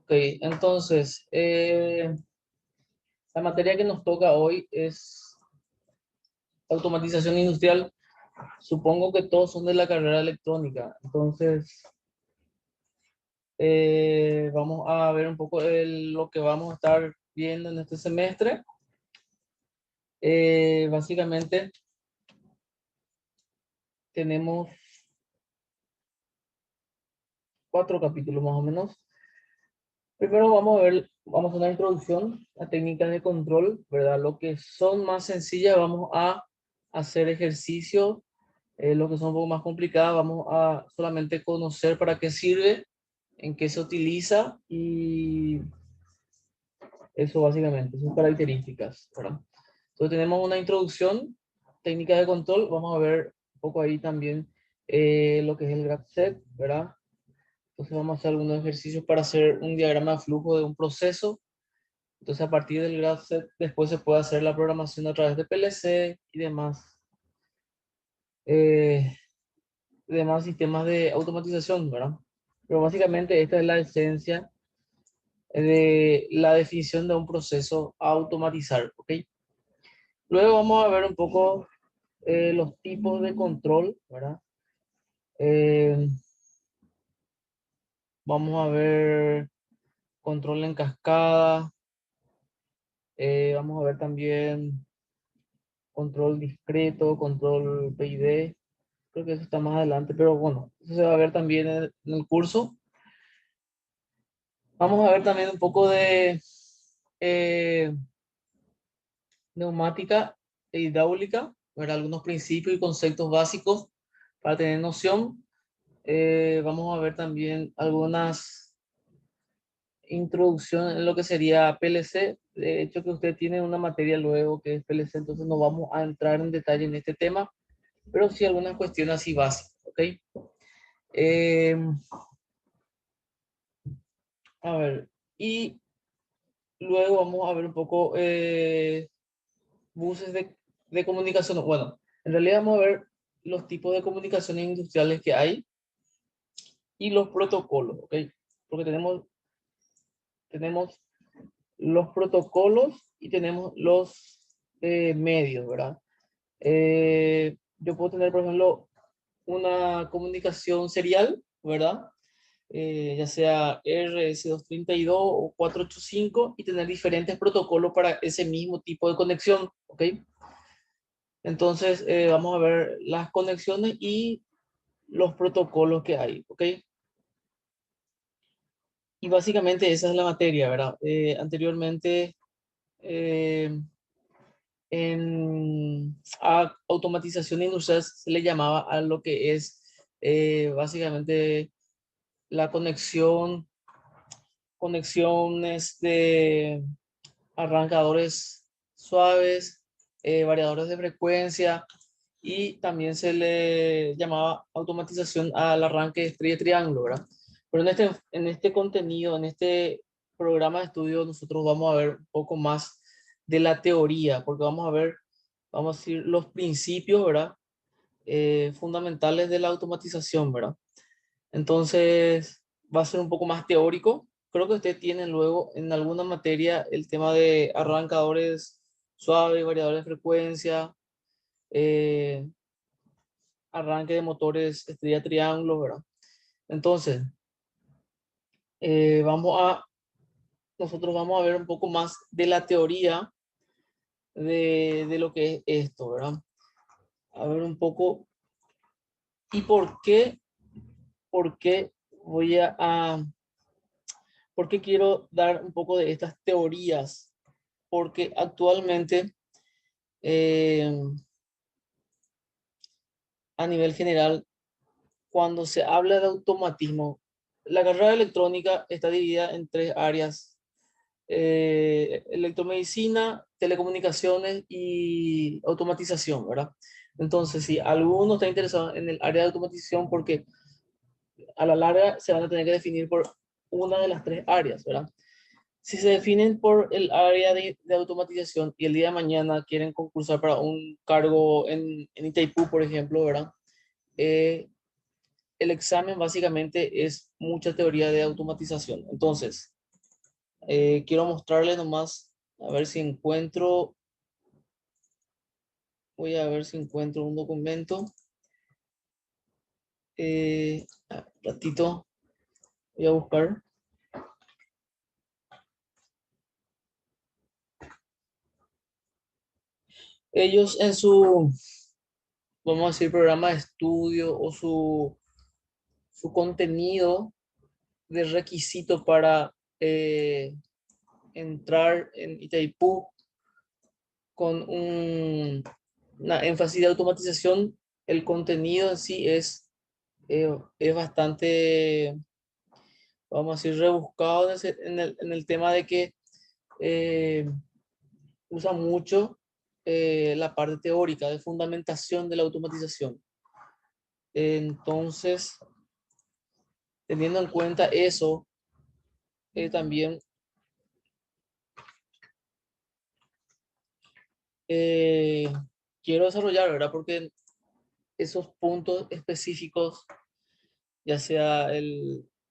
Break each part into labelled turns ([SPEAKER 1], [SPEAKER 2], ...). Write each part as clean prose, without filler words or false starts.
[SPEAKER 1] Ok, entonces, la materia que nos toca hoy es automatización industrial. Supongo que todos son de la carrera electrónica. Entonces, vamos a ver un poco lo que vamos a estar viendo en este semestre. Básicamente, tenemos 4 capítulos más o menos. Primero vamos a una introducción a técnicas de control, ¿verdad? Lo que son más sencillas, vamos a hacer ejercicios. Lo que son un poco más complicadas, vamos a solamente conocer para qué sirve, en qué se utiliza y eso básicamente, sus características, ¿verdad? Entonces tenemos una introducción, técnica de control, vamos a ver un poco ahí también lo que es el graph set, ¿verdad? Entonces vamos a hacer algunos ejercicios para hacer un diagrama de flujo de un proceso. Entonces a partir del graph set después se puede hacer la programación a través de PLC y eh, demás sistemas de automatización, ¿verdad? Pero básicamente esta es la esencia de la definición de un proceso a automatizar, ¿ok? Luego vamos a ver un poco los tipos de control, ¿verdad? Eh, Vamos a ver control en cascada, vamos a ver también control discreto, control PID, creo que eso está más adelante, pero bueno, eso se va a ver también en el curso. Vamos a ver también un poco de eh, neumática e hidráulica, ver algunos principios y conceptos básicos para tener noción. Vamos a ver también algunas introducciones en lo que sería PLC. De hecho, que usted tiene una materia luego que es PLC, entonces no vamos a entrar en detalle en este tema, pero sí algunas cuestiones así básicas, ¿ok? Eh, a ver, y luego vamos a ver un poco buses de comunicación. Bueno, en realidad vamos a ver los tipos de comunicaciones industriales que hay y los protocolos, ¿ok? Porque tenemos los protocolos y tenemos los medios, ¿verdad? Yo puedo tener, por ejemplo, una comunicación serial, ¿verdad? Ya sea RS232 o 485 y tener diferentes protocolos para ese mismo tipo de conexión, ¿ok? Entonces, vamos a ver las conexiones y los protocolos que hay, ¿ok? Y básicamente esa es la materia, ¿verdad? Anteriormente, eh, a automatización industrial se le llamaba a lo que es básicamente la conexiones de arrancadores suaves, variadores de frecuencia y también se le llamaba automatización al arranque de estrella y triángulo, ¿verdad? Pero en este contenido, en este programa de estudio, nosotros vamos a ver un poco más de la teoría, porque vamos a decir los principios, ¿verdad? Fundamentales de la automatización, ¿verdad? Entonces, va a ser un poco más teórico. Creo que usted tiene luego en alguna materia el tema de arrancadores suaves, variadores de frecuencia, eh, arranque de motores estrella triángulo, ¿verdad? Entonces, eh, vamos a, nosotros vamos a ver un poco más de la teoría de lo que es esto, ¿verdad? A ver un poco, ¿y por qué voy por qué quiero dar un poco de estas teorías? Porque actualmente, eh, a nivel general, cuando se habla de automatismo, la carrera de electrónica está dividida en 3 áreas: electromedicina, telecomunicaciones y automatización, ¿verdad? Entonces, si alguno está interesado en el área de automatización, porque a la larga se van a tener que definir por una de las 3 áreas, ¿verdad? Si se definen por el área de automatización y el día de mañana quieren concursar para un cargo en Itaipú, por ejemplo, ¿verdad? Eh, el examen básicamente es mucha teoría de automatización. Entonces, Quiero mostrarles nomás, a ver si encuentro, voy a ver si encuentro un documento. Ratito, voy a buscar. Ellos en su, vamos a decir, programa de estudio o su contenido de requisito para entrar en Itaipú con una énfasis de automatización, el contenido en sí es bastante, vamos a decir, rebuscado en el tema de que eh, usa mucho la parte teórica de fundamentación de la automatización. Entonces, teniendo en cuenta eso, también eh, quiero desarrollar, ¿verdad? Porque esos puntos específicos, ya sea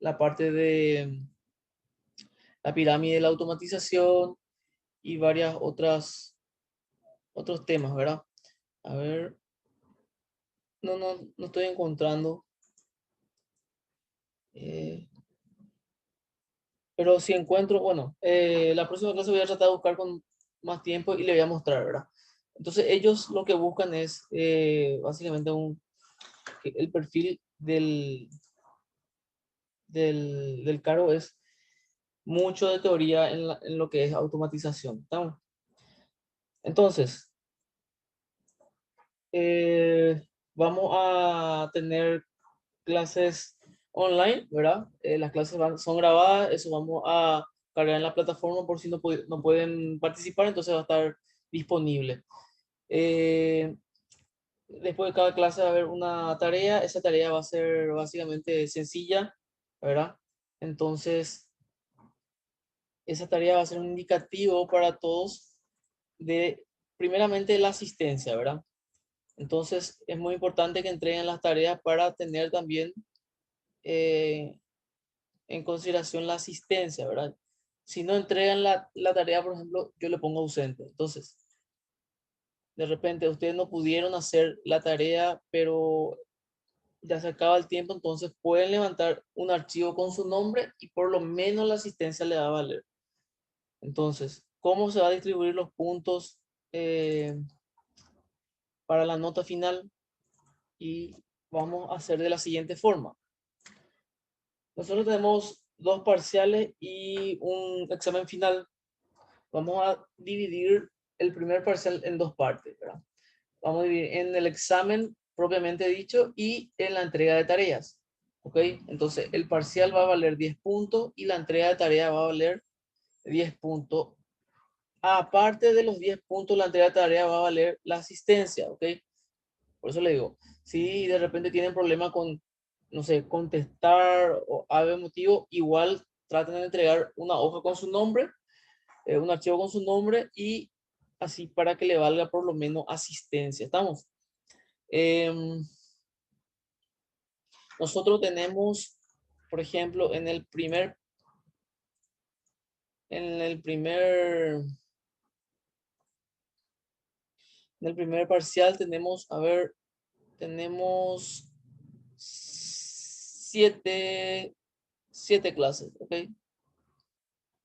[SPEAKER 1] la parte de la pirámide de la automatización y varias otros temas, ¿verdad? A ver, no estoy encontrando. eh, pero si encuentro, bueno, la próxima clase voy a tratar de buscar con más tiempo y le voy a mostrar, ¿verdad? Entonces ellos lo que buscan es básicamente el perfil del cargo es mucho de teoría en lo que es automatización. ¿Estamos? Entonces, vamos a tener clases online, ¿verdad? Las clases son grabadas, eso vamos a cargar en la plataforma por si no pueden participar, entonces va a estar disponible. Después de cada clase va a haber una tarea, esa tarea va a ser básicamente sencilla, ¿verdad? Entonces, esa tarea va a ser un indicativo para todos de, primeramente, la asistencia, ¿verdad? Entonces, es muy importante que entreguen las tareas para tener también eh, en consideración la asistencia, ¿verdad? Si no entregan la tarea, por ejemplo, yo le pongo ausente. Entonces, de repente ustedes no pudieron hacer la tarea, pero ya se acaba el tiempo, entonces pueden levantar un archivo con su nombre y por lo menos la asistencia le va a valer. Entonces, ¿cómo se va a distribuir los puntos para la nota final? Y vamos a hacer de la siguiente forma. Nosotros tenemos dos parciales y un examen final. Vamos a dividir el primer parcial en dos partes, ¿verdad? Vamos a dividir en el examen propiamente dicho y en la entrega de tareas. ¿Ok? Entonces, el parcial va a valer 10 puntos y la entrega de tarea va a valer 10 puntos. Aparte de los 10 puntos, la entrega de tarea va a valer la asistencia. ¿Ok? Por eso le digo, si de repente tienen problema con, no sé, contestar o algo motivo, igual traten de entregar una hoja con su nombre, un archivo con su nombre y así para que le valga por lo menos asistencia. ¿Estamos? Em, Nosotros tenemos, por ejemplo, en el primer, en el primer parcial tenemos, a ver, tenemos siete clases, ¿ok?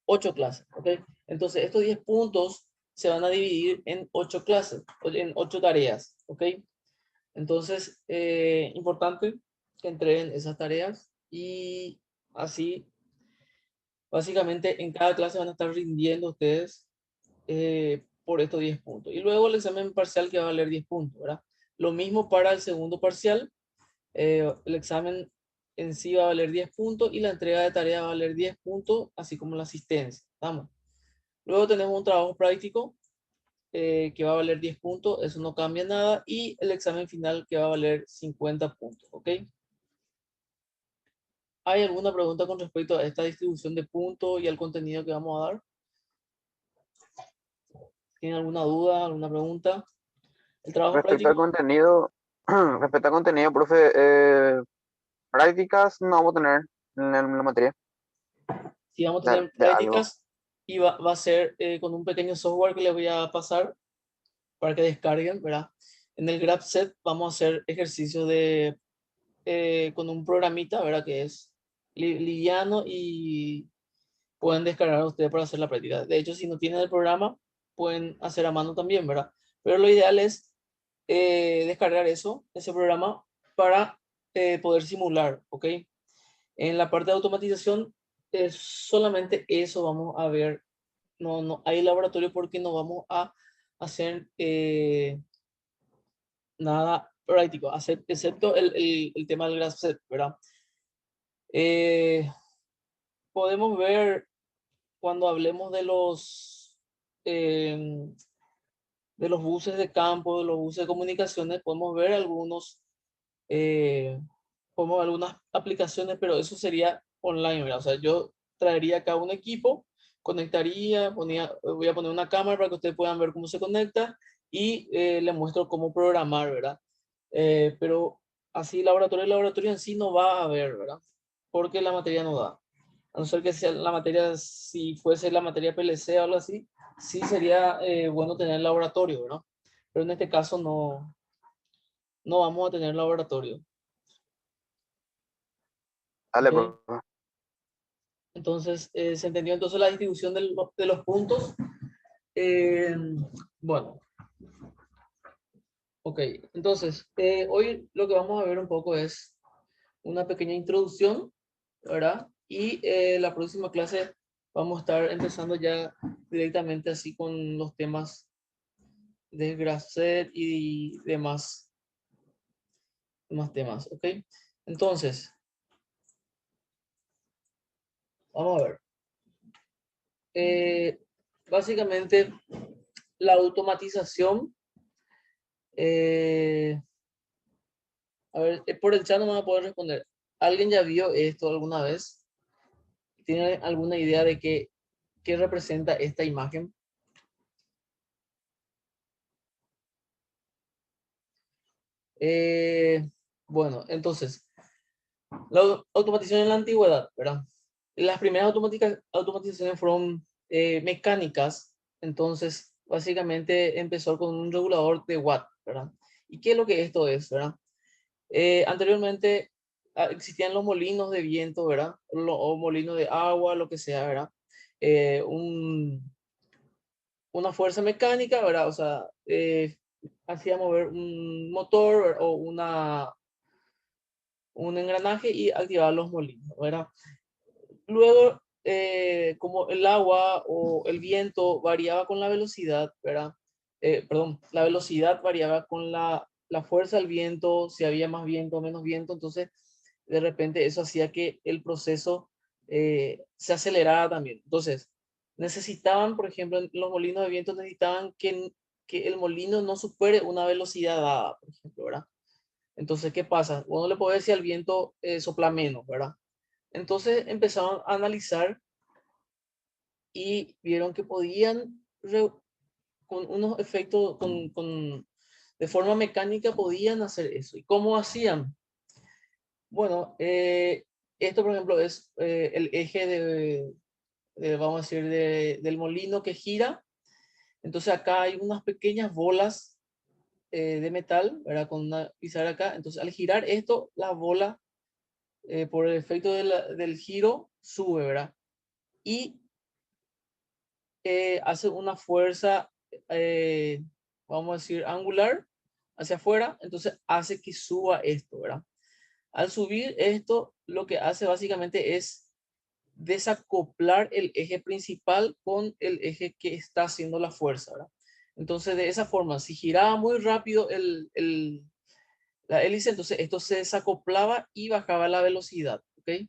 [SPEAKER 1] 8 clases, ¿ok? Entonces, estos 10 puntos se van a dividir en 8 clases, en 8 tareas, ¿ok? Entonces, importante que entreguen esas tareas y así, básicamente, en cada clase van a estar rindiendo ustedes por estos 10 puntos. Y luego el examen parcial que va a valer 10 puntos, ¿verdad? Lo mismo para el segundo parcial. El examen en sí va a valer 10 puntos y la entrega de tarea va a valer 10 puntos, así como la asistencia. Vamos. Luego tenemos un trabajo práctico que va a valer 10 puntos, eso no cambia nada, y el examen final que va a valer 50 puntos, ¿ok? ¿Hay alguna pregunta con respecto a esta distribución de puntos y al contenido que vamos a dar? ¿Tienen alguna duda, alguna pregunta? El trabajo
[SPEAKER 2] Respecto al
[SPEAKER 1] práctico,
[SPEAKER 2] contenido, respecto al contenido, profe, prácticas no vamos a tener en la materia
[SPEAKER 1] si vamos a tener
[SPEAKER 2] de algo.
[SPEAKER 1] prácticas, y va a ser con un pequeño software que les voy a pasar para que descarguen, ¿verdad? En el GrabSet vamos a hacer ejercicios de, con un programita, ¿verdad? Que es liviano y pueden descargar ustedes para hacer la práctica. De hecho, si no tienen el programa, pueden hacer a mano también, ¿verdad? Pero lo ideal es descargar eso, ese programa, para poder simular, ¿ok? En la parte de automatización, solamente eso vamos a ver. No, no hay laboratorio porque no vamos a hacer nada práctico, excepto el tema del GraphSet, ¿verdad? Eh, Podemos ver cuando hablemos eh, de los buses de campo, de los buses de comunicaciones, podemos ver eh, algunas aplicaciones, pero eso sería online, ¿verdad? O sea, yo traería acá un equipo, conectaría, voy a poner una cámara para que ustedes puedan ver cómo se conecta y les muestro cómo programar, ¿verdad? Pero así laboratorio en sí no va a haber, ¿verdad? Porque la materia no da. A no ser que sea la materia, si fuese la materia PLC o algo así, sí sería bueno tener laboratorio, ¿verdad? Pero en este caso no vamos a tener laboratorio.
[SPEAKER 2] Dale,
[SPEAKER 1] ¿Ok?
[SPEAKER 2] profe.
[SPEAKER 1] Entonces, ¿se entendió entonces la distribución de los puntos? Eh, bueno, ok. Entonces, hoy lo que vamos a ver un poco es una pequeña introducción, ¿verdad? Y la próxima clase vamos a estar empezando ya directamente así con los temas de Grasset y demás temas, ¿ok? Entonces, vamos a ver. Eh, Básicamente, la automatización, eh, a ver, por el chat no me va a poder responder. ¿Alguien ya vio esto alguna vez? ¿Tiene alguna idea de qué representa esta imagen? Eh, bueno, entonces, la automatización en la antigüedad, ¿verdad? Las primeras automatizaciones fueron mecánicas, entonces básicamente empezó con un regulador de Watt, ¿verdad? ¿Y qué es lo que esto es, verdad? Anteriormente existían los molinos de viento, ¿verdad? O molinos de agua, lo que sea, ¿verdad? Eh, un, una fuerza mecánica, ¿verdad? O sea, hacía mover un motor o un engranaje y activaba los molinos, ¿verdad? Luego, como el agua o el viento variaba con la velocidad, ¿verdad? Perdón, la velocidad variaba con la fuerza del viento, si había más viento o menos viento, entonces de repente eso hacía que el proceso se acelerara también. Entonces, necesitaban, por ejemplo, los molinos de viento necesitaban que el molino no supere una velocidad dada, por ejemplo, ¿verdad? Entonces, ¿qué pasa? Uno le puede decir al viento sopla menos, ¿verdad? Entonces empezaron a analizar y vieron que podían, con unos efectos, de forma mecánica, podían hacer eso. ¿Y cómo hacían? Bueno, esto, por ejemplo, es el eje vamos a decir, del molino que gira. Entonces acá hay unas pequeñas bolas de metal, ¿verdad? Con una pizarra acá. Entonces al girar esto, la bola, por el efecto del giro, sube, ¿verdad? Y hace una fuerza, eh, vamos a decir, angular hacia afuera, entonces hace que suba esto, ¿verdad? Al subir esto, lo que hace básicamente es desacoplar el eje principal con el eje que está haciendo la fuerza, ¿verdad? Entonces, de esa forma, si giraba muy rápido la hélice, entonces esto se desacoplaba y bajaba la velocidad, ¿ok?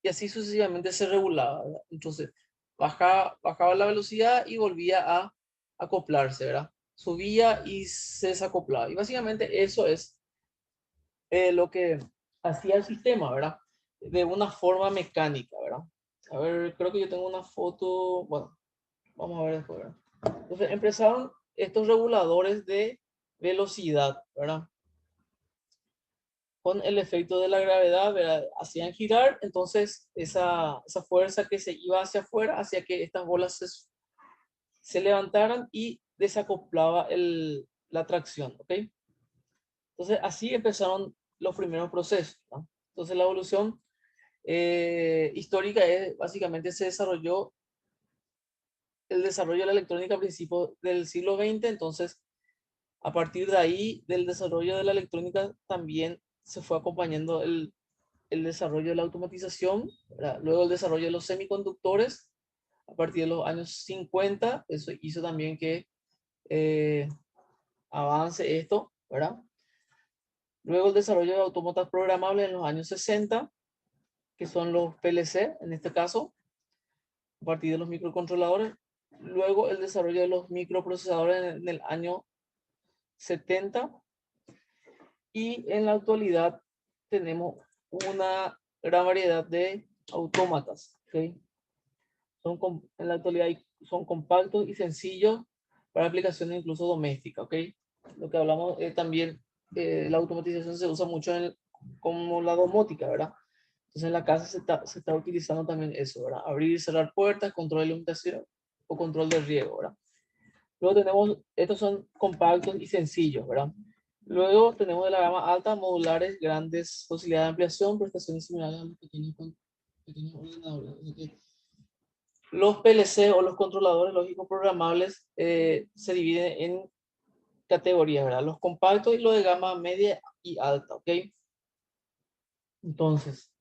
[SPEAKER 1] Y así sucesivamente se regulaba, ¿verdad? Entonces, bajaba la velocidad y volvía a acoplarse, ¿verdad? Subía y se desacoplaba. Y básicamente eso es lo que hacía el sistema, ¿verdad? De una forma mecánica, ¿verdad? A ver, creo que yo tengo una foto, bueno, vamos a ver después, ¿verdad? Entonces, empezaron estos reguladores de velocidad, ¿verdad? con el efecto de la gravedad, ¿verdad? Hacían girar, entonces esa fuerza que se iba hacia afuera hacía que estas bolas se levantaran y desacoplaba la tracción, ¿ok? Entonces así empezaron los primeros procesos, ¿no? Entonces la evolución histórica es básicamente se desarrolló el desarrollo de la electrónica a principios del siglo XX, entonces a partir de ahí del desarrollo de la electrónica también se fue acompañando el desarrollo de la automatización, ¿verdad? Luego el desarrollo de los semiconductores a partir de los años 50, eso hizo también que eh, avance esto, ¿verdad? Luego el desarrollo de autómatas programables en los años 60, que son los PLC en este caso, a partir de los microcontroladores. Luego el desarrollo de los microprocesadores en el año 70 y en la actualidad tenemos una gran variedad de autómatas, ¿okay? En la actualidad son compactos y sencillos para aplicaciones incluso domésticas, ¿ok? Lo que hablamos también, la automatización se usa mucho como la domótica, ¿verdad? Entonces en la casa se está utilizando también eso, ¿verdad? Abrir y cerrar puertas, control de iluminación o control de riego, ¿verdad? Luego tenemos, estos son compactos y sencillos, ¿verdad? Luego tenemos de la gama alta, modulares, grandes posibilidades de ampliación, prestaciones similares a los pequeños ordenadores. O sea que los PLC o los controladores lógicos programables se dividen en categorías, ¿verdad? Los compactos y los de gama media y alta, ¿ok? Entonces,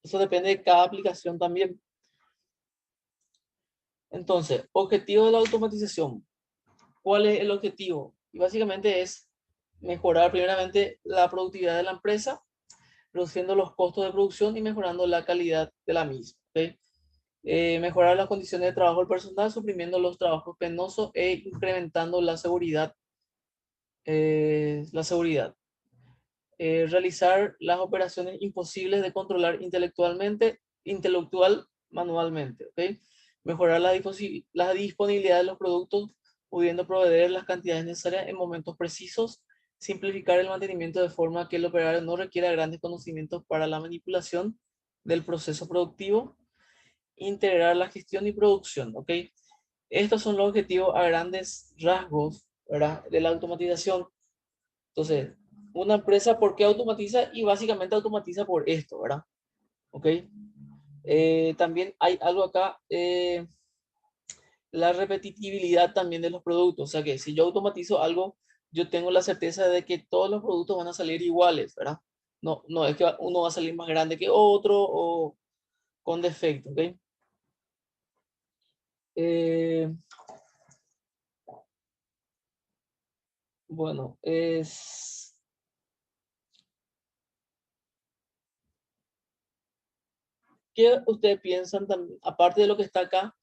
[SPEAKER 1] eso depende de cada aplicación también. Entonces, objetivo de la automatización. ¿Cuál es el objetivo? Y básicamente es mejorar primeramente la productividad de la empresa, reduciendo los costos de producción y mejorando la calidad de la misma, ¿ok? Mejorar las condiciones de trabajo del personal, suprimiendo los trabajos penosos e incrementando la seguridad. La seguridad. Realizar las operaciones imposibles de controlar intelectual manualmente, ¿ok? Mejorar la disponibilidad de los productos, pudiendo proveer las cantidades necesarias en momentos precisos, simplificar el mantenimiento de forma que el operario no requiera grandes conocimientos para la manipulación del proceso productivo, integrar la gestión y producción, ¿ok? Estos son los objetivos a grandes rasgos, ¿verdad? De la automatización. Entonces, una empresa, ¿por qué automatiza? Y básicamente automatiza por esto, ¿verdad? ¿Ok? También hay algo acá, la repetitividad también de los productos. O sea que si yo automatizo algo, yo tengo la certeza de que todos los productos van a salir iguales, ¿verdad? No, no es que uno va a salir más grande que otro o con defecto, ¿ok? Eh, bueno, ¿qué ustedes piensan también, aparte de lo que está acá,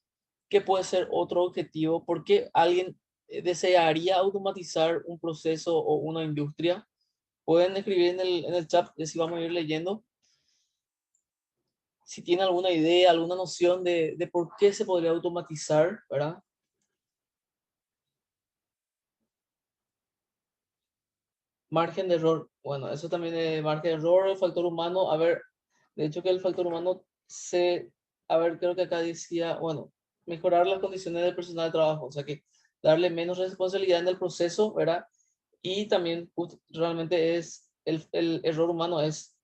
[SPEAKER 1] qué puede ser otro objetivo? ¿Por qué alguien desearía automatizar un proceso o una industria? Pueden escribir en el chat, y así vamos a ir leyendo. Si tienen alguna idea, alguna noción de por qué se podría automatizar, ¿verdad? Margen de error. Bueno, eso también es margen de error, el factor humano. A ver, de hecho que el factor humano a ver, creo que acá decía, bueno, mejorar las condiciones del personal de trabajo, o sea que darle menos responsabilidad en el proceso, ¿verdad? Y también realmente es, el error humano es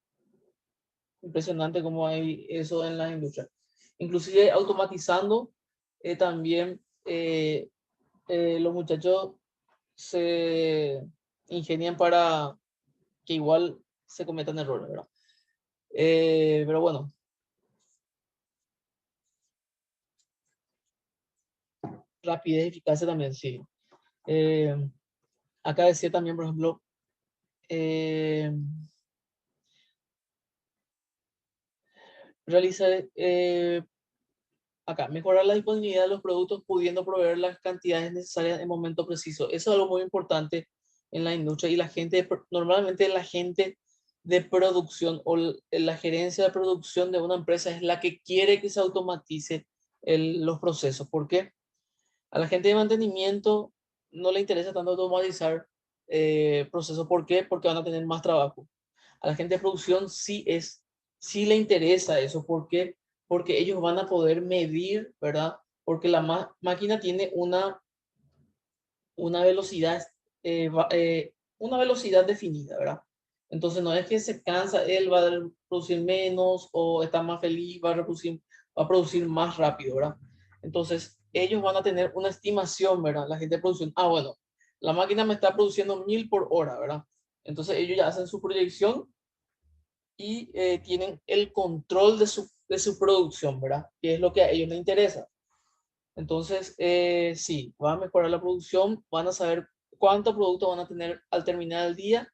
[SPEAKER 1] impresionante como hay eso en las industrias. Inclusive automatizando, también los muchachos se ingenian para que igual se cometan errores, ¿verdad? Pero bueno, rapidez y eficacia también, sí. Eh, Acá decía también, por ejemplo, eh, realizar, acá, mejorar la disponibilidad de los productos pudiendo proveer las cantidades necesarias en momento preciso. Eso es algo muy importante en la industria y la gente, normalmente la gente de producción o la gerencia de producción de una empresa es la que quiere que se automatice los procesos. ¿Por qué? A la gente de mantenimiento no le interesa tanto automatizar procesos. ¿Por qué? Porque van a tener más trabajo. A la gente de producción sí le interesa eso. ¿Por qué? Porque ellos van a poder medir, ¿verdad? Porque la máquina tiene una velocidad, una velocidad definida, ¿verdad? Entonces no es que se cansa, él va a producir menos o está más feliz, va a producir más rápido, ¿verdad? Entonces ellos van a tener una estimación, ¿verdad? La gente de producción, bueno, la máquina me está produciendo 1000 por hora, ¿verdad? Entonces ellos ya hacen su proyección y tienen el control de su producción, ¿verdad? Que es lo que a ellos les interesa. Entonces, sí, van a mejorar la producción, van a saber cuánto producto van a tener al terminar el día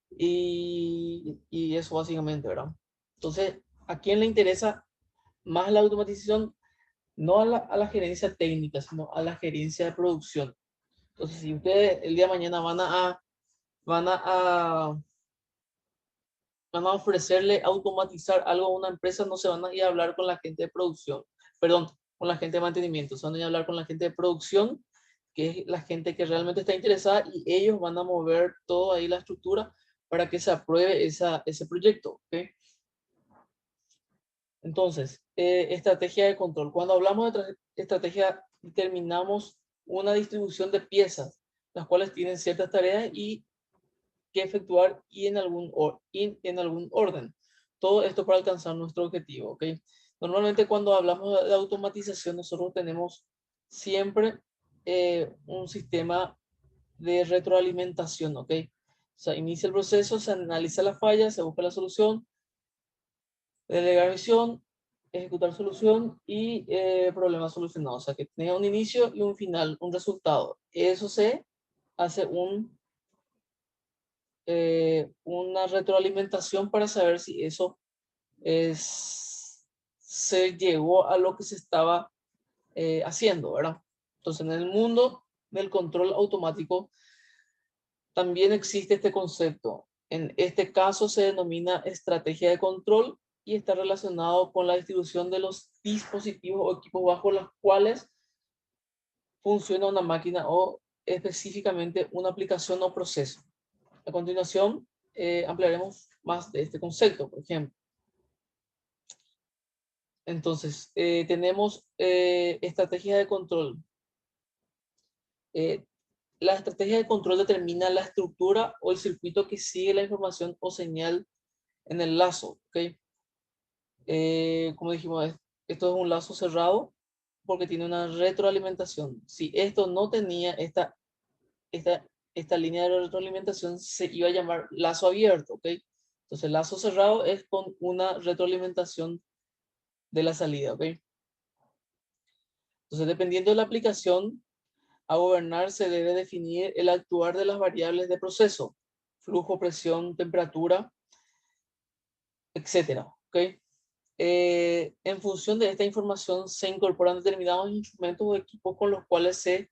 [SPEAKER 1] y eso básicamente, ¿verdad? Entonces, ¿a quién le interesa más la automatización? No a la gerencia técnica, sino a la gerencia de producción. Entonces, si ustedes el día de mañana van a, van a ofrecerle automatizar algo a una empresa, no se van a ir a hablar con la gente de producción, perdón, con la gente de mantenimiento, se van a ir a hablar con la gente de producción, que es la gente que realmente está interesada y ellos van a mover todo ahí la estructura para que se apruebe ese proyecto. ¿Okay? Entonces, estrategia de control. Cuando hablamos de estrategia, determinamos una distribución de piezas, las cuales tienen ciertas tareas y que efectuar y en algún orden. Todo esto para alcanzar nuestro objetivo, ¿ok? Normalmente cuando hablamos de automatización, nosotros tenemos siempre un sistema de retroalimentación, ¿ok? O sea, inicia el proceso, se analiza la falla, se busca la solución, delegar misión, ejecutar solución y problema solucionado. O sea, que tenga un inicio y un final, un resultado. Eso se hace una retroalimentación para saber si eso se llegó a lo que se estaba haciendo, ¿verdad? Entonces, en el mundo del control automático también existe este concepto. En este caso se denomina estrategia de control y está relacionado con la distribución de los dispositivos o equipos bajo los cuales funciona una máquina o específicamente una aplicación o proceso. A continuación, ampliaremos más de este concepto, por ejemplo. Entonces, tenemos estrategia de control. Eh, la estrategia de control determina la estructura o el circuito que sigue la información o señal en el lazo. ¿Okay? Como dijimos, esto es un lazo cerrado porque tiene una retroalimentación. Si esto no tenía esta, esta línea de retroalimentación, se iba a llamar lazo abierto. ¿Okay? Entonces, lazo cerrado es con una retroalimentación de la salida. ¿Okay? Entonces, dependiendo de la aplicación a gobernar, se debe definir el actuar de las variables de proceso, flujo, presión, temperatura, etcétera. ¿Okay? En función de esta información se incorporan determinados instrumentos o equipos con los cuales se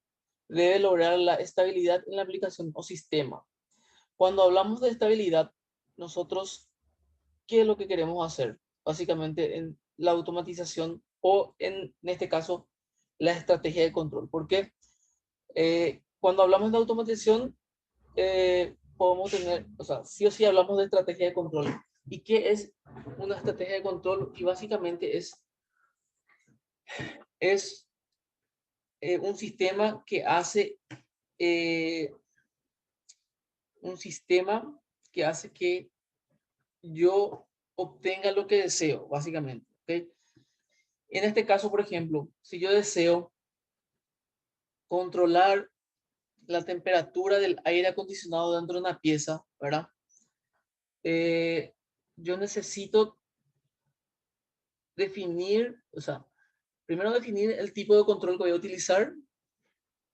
[SPEAKER 1] debe lograr la estabilidad en la aplicación o sistema. Cuando hablamos de estabilidad, nosotros, ¿qué es lo que queremos hacer? Básicamente en la automatización o en este caso, la estrategia de control. ¿Por qué? Cuando hablamos de automatización, podemos tener, o sea, sí o sí hablamos de estrategia de control. ¿Y qué es una estrategia de control? Y básicamente es un sistema que hace, eh, un sistema que hace que yo obtenga lo que deseo, básicamente. ¿Okay? En este caso, por ejemplo, si yo deseo controlar la temperatura del aire acondicionado dentro de una pieza, ¿verdad? Yo necesito definir, o sea, primero definir el tipo de control que voy a utilizar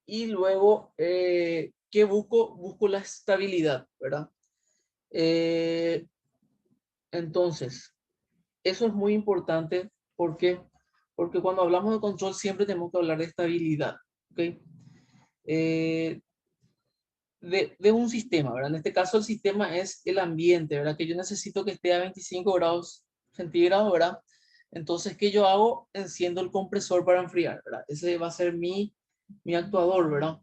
[SPEAKER 1] y luego, ¿qué busco? Busco la estabilidad, ¿verdad? Eh, entonces, eso es muy importante porque, porque cuando hablamos de control siempre tenemos que hablar de estabilidad, ¿ok? Eh, de un sistema, ¿verdad? En este caso el sistema es el ambiente, ¿verdad? Que yo necesito que esté a 25 grados centígrados, ¿verdad? Entonces, ¿qué yo hago? Enciendo el compresor para enfriar, ¿verdad? Ese va a ser mi actuador, ¿verdad?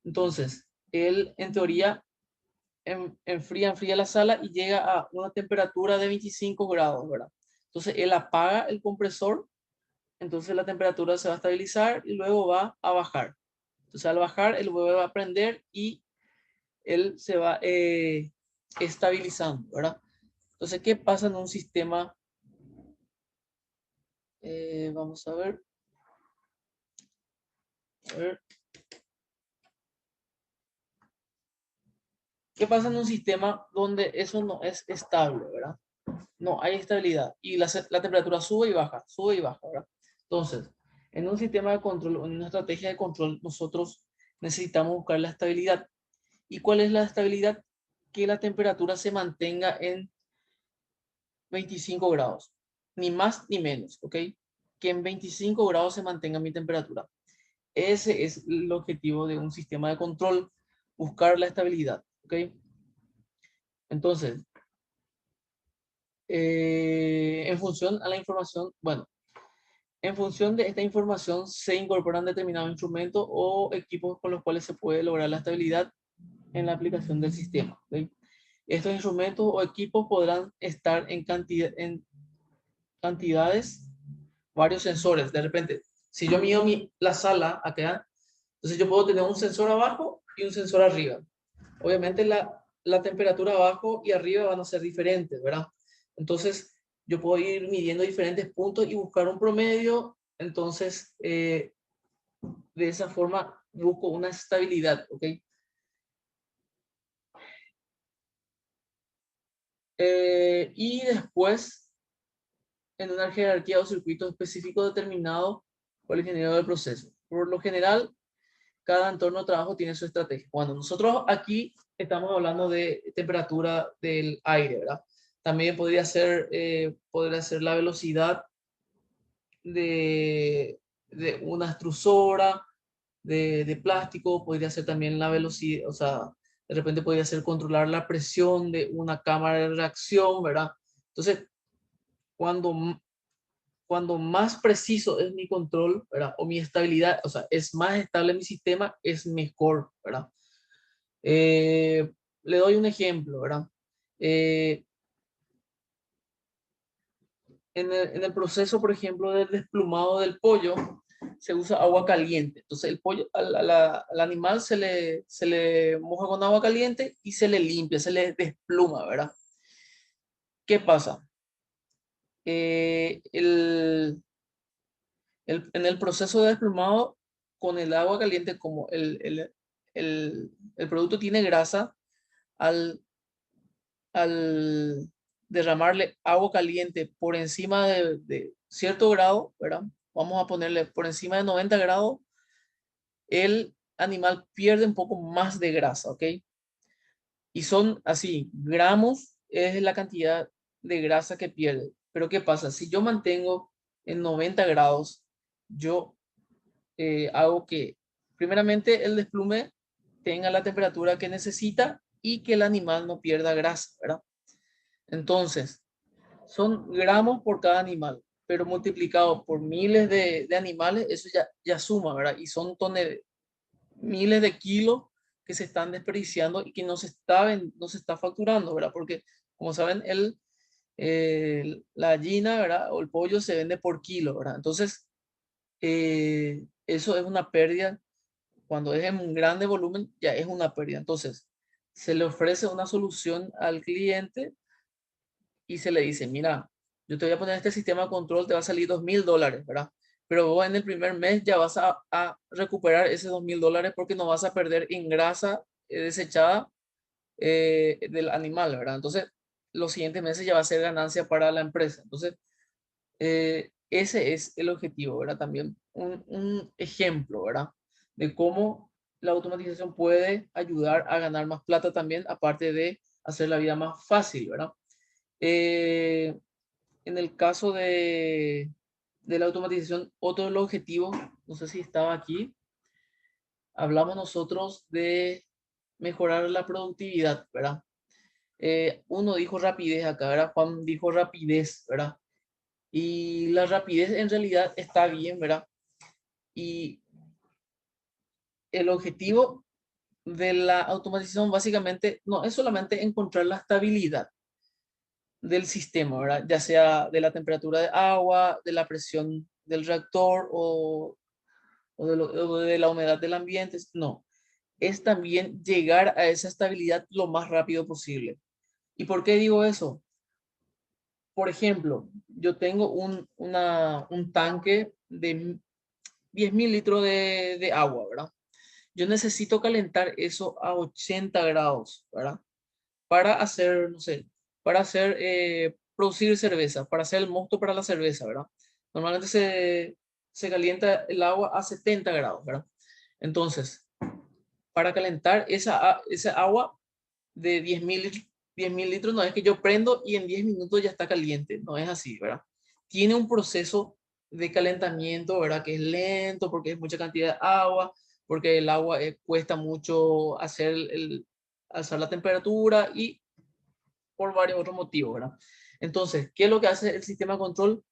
[SPEAKER 1] Entonces, él en teoría enfría la sala y llega a una temperatura de 25 grados, ¿verdad? Entonces él apaga el compresor, entonces la temperatura se va a estabilizar y luego va a bajar. Entonces al bajar, él vuelve a prender y él se va estabilizando, ¿verdad? Entonces, ¿qué pasa en un sistema? Vamos a ver. A ver. ¿Qué pasa en un sistema donde eso no es estable, ¿verdad? No hay estabilidad y la temperatura sube y baja, ¿verdad? Entonces, en un sistema de control, en una estrategia de control, nosotros necesitamos buscar la estabilidad. ¿Y cuál es la estabilidad? Que la temperatura se mantenga en 25 grados, ni más ni menos, ¿ok? Que en 25 grados se mantenga mi temperatura. Ese es el objetivo de un sistema de control, buscar la estabilidad, ¿ok? Entonces, en función a la información, bueno, en función de esta información se incorporan determinados instrumentos o equipos con los cuales se puede lograr la estabilidad en la aplicación del sistema, ¿ok? Estos instrumentos o equipos podrán estar en cantidades, varios sensores. De repente, si yo mido la sala acá, entonces yo puedo tener un sensor abajo y un sensor arriba. Obviamente la temperatura abajo y arriba van a ser diferentes, ¿verdad? Entonces yo puedo ir midiendo diferentes puntos y buscar un promedio. Entonces, de esa forma busco una estabilidad, ¿ok? Y después, en una jerarquía o circuito específico determinado por el ingeniero del proceso. Por lo general, cada entorno de trabajo tiene su estrategia. Cuando nosotros aquí estamos hablando de temperatura del aire, ¿verdad? También podría ser la velocidad de una extrusora de plástico, podría ser también la velocidad, o sea, de repente podría ser controlar la presión de una cámara de reacción, ¿verdad? Entonces, cuando, cuando más preciso es mi control, ¿verdad? O mi estabilidad, o sea, es más estable mi sistema, es mejor, ¿verdad? Eh, Le doy un ejemplo, ¿verdad? Eh, en el proceso, por ejemplo, del desplumado del pollo, se usa agua caliente. Entonces, el pollo, al animal se le moja con agua caliente y se le limpia, se le despluma, ¿verdad? ¿Qué pasa? Eh, el, en el proceso de desplumado, con el agua caliente, como el producto tiene grasa, al al derramarle agua caliente por encima de cierto grado, ¿verdad? Vamos a ponerle por encima de 90 grados, el animal pierde un poco más de grasa, ¿ok? Y son así, gramos es la cantidad de grasa que pierde. Pero ¿qué pasa? Si yo mantengo en 90 grados, yo hago que primeramente el desplume tenga la temperatura que necesita y que el animal no pierda grasa, ¿verdad? Entonces, son gramos por cada animal, pero multiplicado por miles de animales, eso ya suma, ¿verdad? Y son miles de kilos que se están desperdiciando y que no se está facturando, ¿verdad? Porque, como saben, la gallina, ¿verdad? O el pollo se vende por kilo, ¿verdad? Entonces, eso es una pérdida. Cuando es en un grande volumen, ya es una pérdida. Entonces, se le ofrece una solución al cliente y se le dice, mira, yo te voy a poner este sistema de control, te va a salir $2.000, ¿verdad? Pero vos en el primer mes ya vas a recuperar esos $2.000 porque no vas a perder en grasa desechada del animal, ¿verdad? Entonces, los siguientes meses ya va a ser ganancia para la empresa. Entonces, ese es el objetivo, ¿verdad? También un ejemplo, ¿verdad? De cómo la automatización puede ayudar a ganar más plata también, aparte de hacer la vida más fácil, ¿verdad? Eh, en el caso de la automatización, otro de los objetivos, no sé si estaba aquí, hablamos nosotros de mejorar la productividad, ¿verdad? Uno dijo rapidez acá, ¿verdad? Juan dijo rapidez, ¿verdad? Y la rapidez en realidad está bien, ¿verdad? Y el objetivo de la automatización básicamente no es solamente encontrar la estabilidad del sistema, ¿verdad? Ya sea de la temperatura de agua, de la presión del reactor o de la humedad del ambiente. No, es también llegar a esa estabilidad lo más rápido posible. ¿Y por qué digo eso? Por ejemplo, yo tengo un tanque de 10.000 litros de agua, ¿verdad? Yo necesito calentar eso a 80 grados, ¿verdad? Para hacer, no sé, para hacer, producir cerveza, para hacer el mosto para la cerveza, ¿verdad? Normalmente se calienta el agua a 70 grados, ¿verdad? Entonces, para calentar esa agua de 10.000 litros, no es que yo prendo y en 10 minutos ya está caliente, no es así, ¿verdad? Tiene un proceso de calentamiento, ¿verdad? Que es lento porque es mucha cantidad de agua, porque el agua cuesta mucho alzar la temperatura y por varios otros motivos, ¿verdad? Entonces, ¿qué es lo que hace el sistema de control?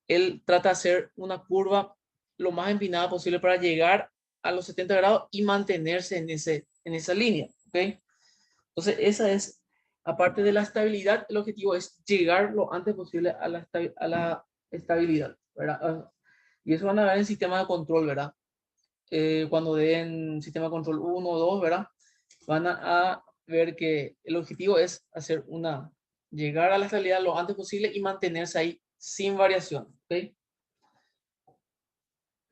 [SPEAKER 1] Él trata de hacer una curva lo más empinada posible para llegar a los 70 grados y mantenerse en esa línea, ¿ok? Entonces, esa es, aparte de la estabilidad, el objetivo es llegar lo antes posible a la estabilidad, ¿verdad? Y eso van a ver en sistema de control, ¿verdad? Cuando den sistema de control 1 o 2, ¿verdad? Van a ver que el objetivo es llegar a la estabilidad lo antes posible y mantenerse ahí sin variación, ¿ok?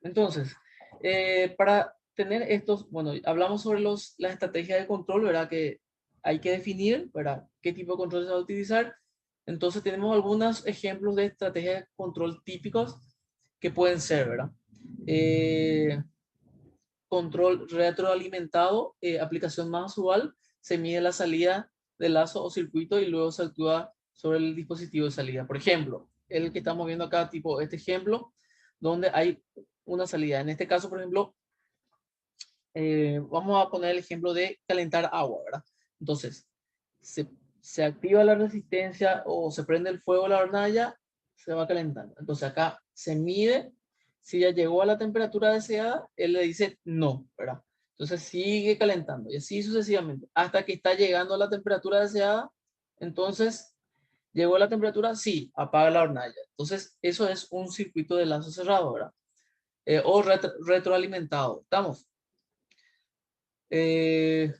[SPEAKER 1] Entonces, para tener estos, bueno, hablamos sobre las estrategias de control, ¿verdad? Que hay que definir, ¿verdad? ¿Qué tipo de control se va a utilizar? Entonces, tenemos algunos ejemplos de estrategias de control típicos que pueden ser, ¿verdad? Eh, Control retroalimentado, aplicación más usual, se mide la salida del lazo o circuito y luego se actúa sobre el dispositivo de salida. Por ejemplo, el que estamos viendo acá, tipo este ejemplo, donde hay una salida. En este caso, por ejemplo, vamos a poner el ejemplo de calentar agua, ¿verdad? Entonces, se, se activa la resistencia o se prende el fuego de la hornalla, se va calentando. Entonces acá se mide si ya llegó a la temperatura deseada, él le dice no, ¿verdad? Entonces sigue calentando y así sucesivamente hasta que está llegando a la temperatura deseada. Entonces, llegó a la temperatura, sí, apaga la hornalla. Entonces, eso es un circuito de lazo cerrado, ¿verdad? O retroalimentado. ¿Estamos? Eh,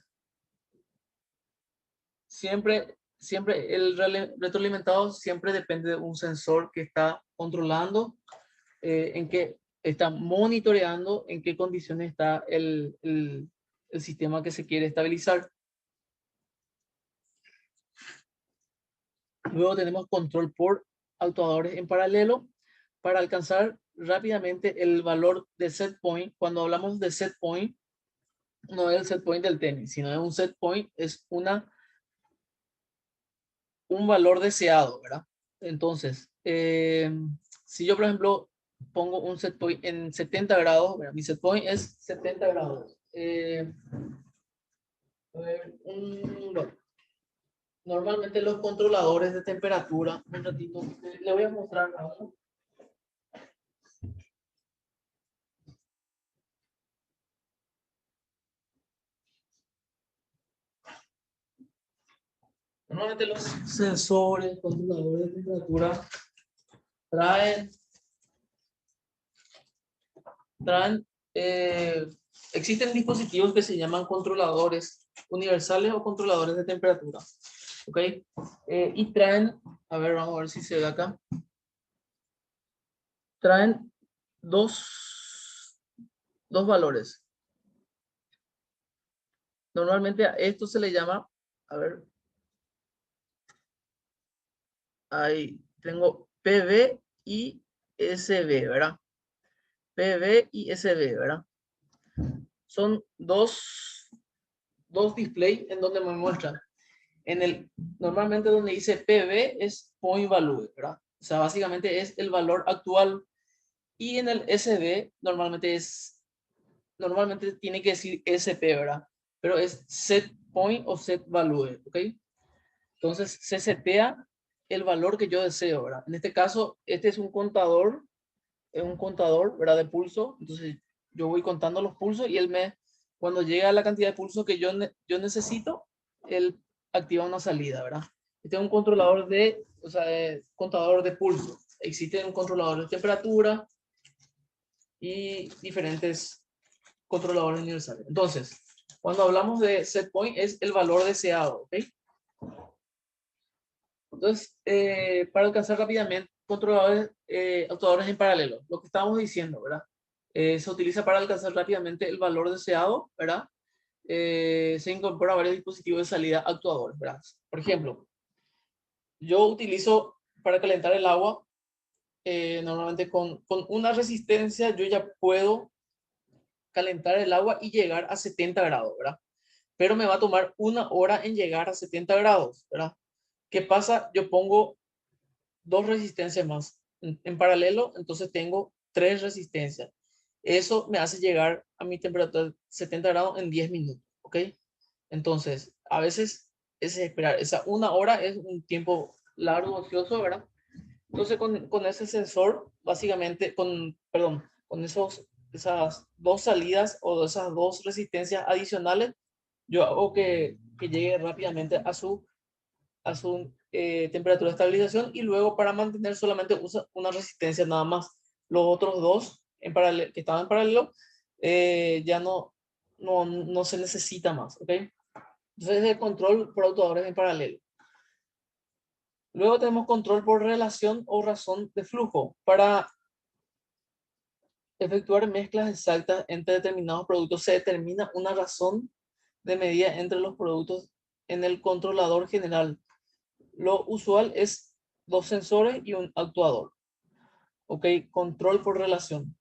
[SPEAKER 1] siempre el retroalimentado siempre depende de un sensor que está controlando, en qué está monitoreando, en qué condiciones está el sistema que se quiere estabilizar. Luego tenemos control por actuadores en paralelo para alcanzar rápidamente el valor de set point. Cuando hablamos de set point, no es el set point del tenis, sino es un set point, es un valor deseado, ¿verdad? Entonces, si yo, por ejemplo, pongo un set point en 70 grados, ¿verdad? Mi set point es 70 grados. A ver, bueno, normalmente los controladores de temperatura, un ratito, le voy a mostrar algo. Normalmente los sensores, controladores de temperatura traen, traen eh, existen dispositivos que se llaman controladores universales o controladores de temperatura. ¿Ok? Y traen, a ver, vamos a ver si se ve acá. Traen dos valores. Normalmente a esto se le llama, a ver, ahí tengo PV y SB, ¿verdad? PV y SB, ¿verdad? Son dos displays en donde me muestran. Normalmente donde dice PV es point value, ¿verdad? O sea, básicamente es el valor actual. Y en el SD normalmente tiene que decir SP, ¿verdad? Pero es set point o set value, ¿ok? Entonces se setea el valor que yo deseo, ¿verdad? En este caso, este es un contador, ¿verdad? De pulso. Entonces yo voy contando los pulsos y él cuando llega a la cantidad de pulso que yo necesito, él activa una salida, ¿verdad? Este es un controlador o sea, contador de pulso. Existen controladores de temperatura y diferentes controladores universales. Entonces, cuando hablamos de set point, es el valor deseado, ¿ok? Entonces, para alcanzar rápidamente controladores, actuadores en paralelo, lo que estábamos diciendo, ¿verdad? Se utiliza para alcanzar rápidamente el valor deseado, ¿verdad? Se incorpora varios dispositivos de salida actuadores, ¿verdad? Por ejemplo, yo utilizo para calentar el agua, normalmente con una resistencia yo ya puedo calentar el agua y llegar a 70 grados, ¿verdad? Pero me va a tomar una hora en llegar a 70 grados, ¿verdad? ¿Qué pasa? Yo pongo dos resistencias más en paralelo, entonces tengo tres resistencias. Eso me hace llegar a mi temperatura de 70 grados en 10 minutos, ¿ok? Entonces, a veces ese esperar, esa una hora es un tiempo largo, ocioso, ¿verdad? Entonces, con ese sensor, básicamente, perdón, con esas dos salidas o esas dos resistencias adicionales, yo hago que llegue rápidamente a su temperatura de estabilización y luego para mantener solamente usa una resistencia nada más. Los otros dos en paralelo, que estaban en paralelo, ya no se necesita más, ¿ok? Entonces, el control por actuadores en paralelo. Luego tenemos control por relación o razón de flujo. Para efectuar mezclas exactas entre determinados productos, se determina una razón de medida entre los productos en el controlador general. Lo usual es dos sensores y un actuador. Ok, control por relación.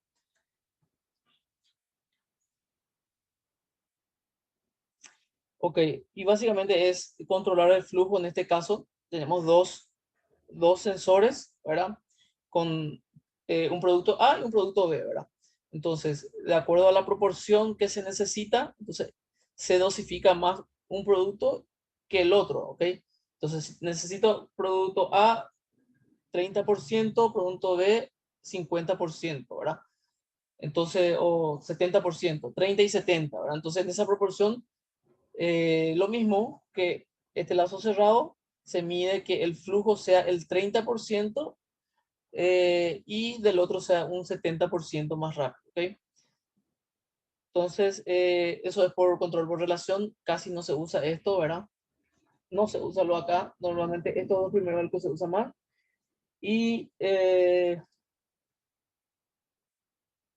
[SPEAKER 1] Ok, y básicamente es controlar el flujo. En este caso, tenemos dos sensores, ¿verdad? Con un producto A y un producto B, ¿verdad? Entonces, de acuerdo a la proporción que se necesita, entonces se dosifica más un producto que el otro, ¿ok? Entonces, necesito producto A 30%, producto B 50%, ¿verdad? Entonces, o 70%, 30 y 70, ¿verdad? Entonces, en esa proporción, lo mismo que este lazo cerrado, se mide que el flujo sea el 30% y del otro sea un 70% más rápido, ¿ok? Entonces, eso es por control por relación, casi no se usa esto, ¿verdad? No se usa lo acá, normalmente estos dos primeros el que se usa más. Y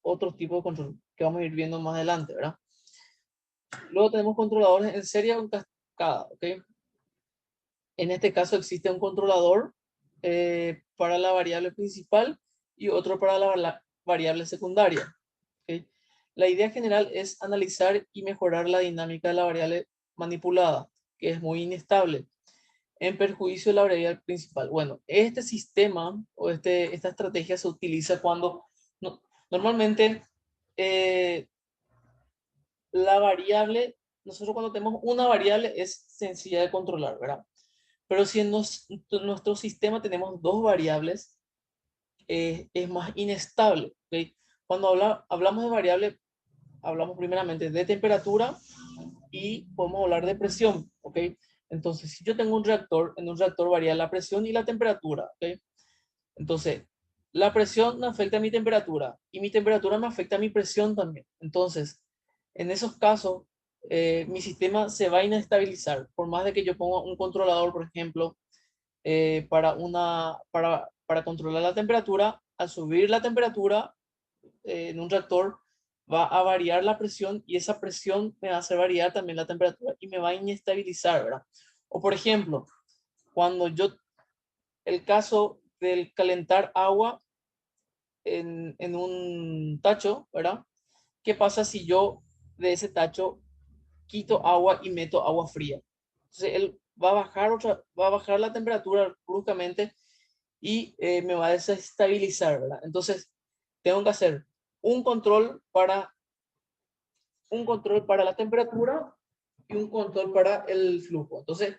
[SPEAKER 1] otros tipos de control que vamos a ir viendo más adelante, ¿verdad? Luego tenemos controladores en serie o en cascada, ¿ok? En este caso existe un controlador para la variable principal y otro para la variable secundaria, ¿ok? La idea general es analizar y mejorar la dinámica de la variable manipulada, que es muy inestable, en perjuicio de la variable principal. Bueno, este sistema o esta estrategia se utiliza cuando normalmente eh, la variable, nosotros cuando tenemos una variable es sencilla de controlar, ¿verdad? Pero si en nuestro sistema tenemos dos variables, es más inestable, ¿ok? Cuando hablamos de variable, hablamos primeramente de temperatura y podemos hablar de presión, ¿ok? Entonces, si yo tengo un reactor, en un reactor varía la presión y la temperatura, ¿ok? Entonces, la presión me afecta a mi temperatura y mi temperatura me afecta a mi presión también. Entonces, en esos casos, mi sistema se va a inestabilizar. Por más de que yo ponga un controlador, por ejemplo, para controlar la temperatura, al subir la temperatura en un reactor, va a variar la presión y esa presión me va a hacer variar también la temperatura y me va a inestabilizar, ¿verdad? O por ejemplo, cuando el caso del calentar agua en un tacho, ¿verdad? ¿Qué pasa si yo de ese tacho quito agua y meto agua fría? Entonces él va a bajar la temperatura bruscamente y me va a desestabilizar, ¿verdad? Entonces tengo que hacer un control para, un control para la temperatura y un control para el flujo. Entonces,